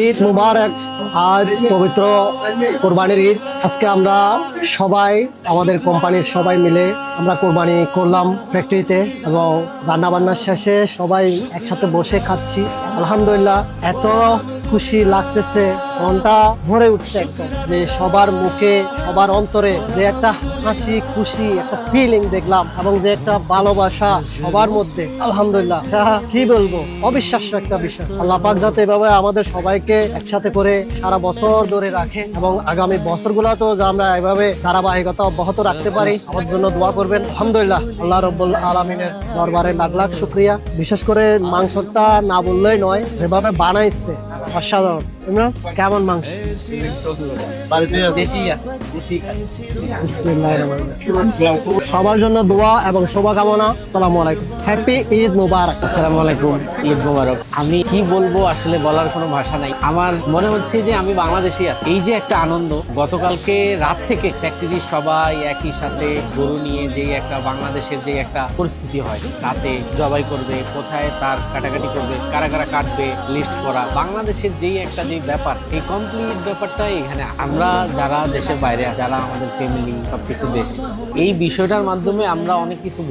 ঈদ মুবারক। আজ পবিত্র কোরবানির ঈদ। আজকে আমরা সবাই আমাদের কোম্পানির সবাই মিলে আমরা কোরবানি করলাম ফ্যাক্টরিতে এবং রান্না বান্নার শেষে সবাই একসাথে বসে খাচ্ছি। আলহামদুলিল্লাহ, এত খুশি লাগতেছে, মনটা ভরে উঠছে একদম, যে সবার মুখে সবার অন্তরে যে একটা হাসি খুশি একটা ফিলিং দেখলাম এবং যে একটা ভালোবাসা সবার মধ্যে। আলহামদুলিল্লাহ, কি বলবো, অবিশ্বাস্য একটা বিষয়। আল্লাহ পাক যাতে এভাবে আমাদের সবাইকে একসাথে করে সারা বছর ধরে রাখে এবং আগামী বছরগুলোতেও যে আমরা এভাবে ধারাবাহিকতা অব্যাহত রাখতে পারি, আমার জন্য দোয়া করবেন। আলহামদুলিল্লাহ, আল্লাহ রাব্বুল আলামিনের দরবারে লাখ লাখ শুকরিয়া। বিশেষ করে মাংসটা না বললেই নয়, যেভাবে বানাইছে অসাধারণ। ইমরান, কেমন মাংস? সবার জন্য দোয়া এবং শুভকামনা। আসসালামু আলাইকুম, হ্যাপি ঈদ মুবারক। আসসালামু আলাইকুম, ঈদ মোবারক। আমি কি বলবো, আসলে বলার কোনো ভাষা নাই। আমার মনে হচ্ছে যে আমি বাংলাদেশি আছি। এই যে একটা আনন্দ, গতকালকে রাত থেকে ফ্যাক্টরির সবাই একই সাথে গরু নিয়ে যে একটা বাংলাদেশের যে একটা পরিস্থিতি হয়, রাতে জবাই করবে, কোথায় তার কাটাকাটি করবে, কারা কারা কাটবে, লিস্ট করা, বাংলাদেশের যেই একটা যে ব্যাপার, এই কমপ্লিট ব্যাপারটা এখানে আমরা যারা দেশের বাইরে, যারা আমাদের ফ্যামিলি সবকিছু দেশ, এই বিষয়টার মাধ্যমে আমরা অনেক কিছু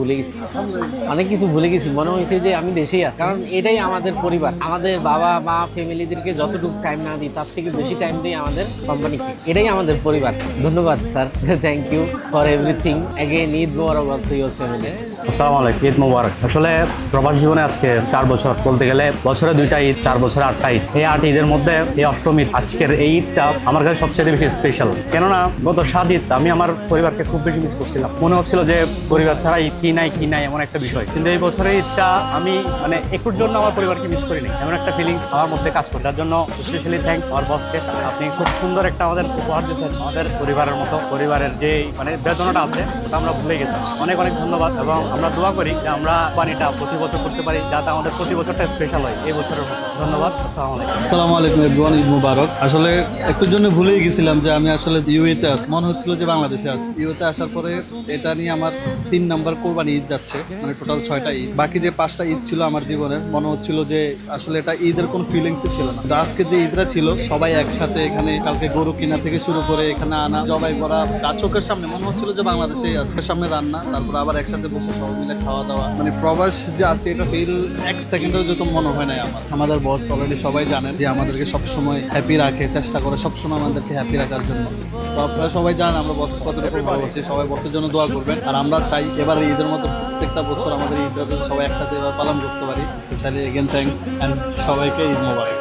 ভুলে গেছি, মনে হয়েছে যে আমি দেশেই আছি। কারণ এটাই আমাদের পরিবার। আমাদের বাবা মা ফ্যামিলিদেরকে যতটুকু টাইম না দিই, তার থেকে বেশি টাইম দিই আমাদের কোম্পানিকে। এটাই আমাদের পরিবার। ধন্যবাদ sir, thank you for everything. Again Eid Mubarak also your family. আসসালামু আলাইকুম, ঈদ মোবারক। আসলে প্রবাস জীবনে আজকে 4 বছর, বলতে গেলে বছরে 2টা ঈদ, 4 বছরে 8টা ঈদ। এই 8 ঈদের মধ্যে এই অষ্টমী আজকের এই ঈদটা আমার কাছে সবচেয়ে বেশি স্পেশাল। কেননা গত 7 ঈদ আমি আমার পরিবারকে খুব বেশি মিস করছিলাম। মনে হচ্ছিল যে পরিবার ছাড়া ঈদ কি নাই এমন একটা বিষয়। কিন্তু এই বছরের ঈদটা আমি একটুর জন্য আমার পরিবারকে মিস করিনি, এমন একটা ফিলিংস আমার মধ্যে কাজ করে। তার জন্য স্পেশালি থ্যাংক আমার বসকে। আপনি খুব সুন্দর একটা আমাদের উপহার দিয়েছেন, আমাদের পরিবারের মতো। পরিবারের যে বেদনাটা আছে ওটা আমরা ভুলে গেছি। অনেক অনেক ধন্যবাদ এবং আমরা দোয়া করি যে আমরা পানিটা প্রতি বছর করতে পারি, যাতে আমাদের প্রতি বছরটা স্পেশাল হয় এই বছরের মতো। ধন্যবাদ। আসসালামু আলাইকুম এভরিওয়ান, ঈদ মুবারক। আসলে একটুর জন্য ভুলেই গেছিলাম যে আমি আসলে ইউএতে আছি। মনে হচ্ছিল যে বাংলাদেশে আছি। ইউএতে আসার পরে এটা নিয়ে আমার 3 নাম্বার কোরবানি ঈদ যাচ্ছে, টোটাল 6টা ঈদ। বাকি যে 5টা ঈদ ছিল আমার জীবনের, মনে হচ্ছিল যে আসলে এটা ঈদের কোনো ফিলিংসই ছিল না। আজকে যে ঈদটা ছিল, সবাই একসাথে এখানে, কালকে গরু কিনা থেকে শুরু করে এখানে আনা, জবাই করা, চোখের সামনে মনে হচ্ছিল যে বাংলাদেশেই আছে। সামনে রান্না, তারপর আবার একসাথে বসে সবাই মিলে খাওয়া দাওয়া। প্রবাস যে আছে এটা ফিল 1 সেকেন্ডের যত মনে হয় নাই আমার। আমাদের বস অলরেডি সবাই জানেন যে আমাদেরকে সবসময় হ্যাপি রাখে, চেষ্টা করে সবসময় আমাদেরকে হ্যাপি রাখার জন্য। তো আপনারা সবাই জানেন আমরা বস কতটুকু ভালোবাসি। সবাই বসের জন্য দোয়া করবেন। আর আমরা চাই এবার ঈদের মতো প্রত্যেকটা বছর আমাদের ঈদটা সবাই একসাথে এবার পালন করতে পারি। স্পেশালি এগেন থ্যাঙ্কস অ্যান্ড সবাইকে ঈদ মোবারক।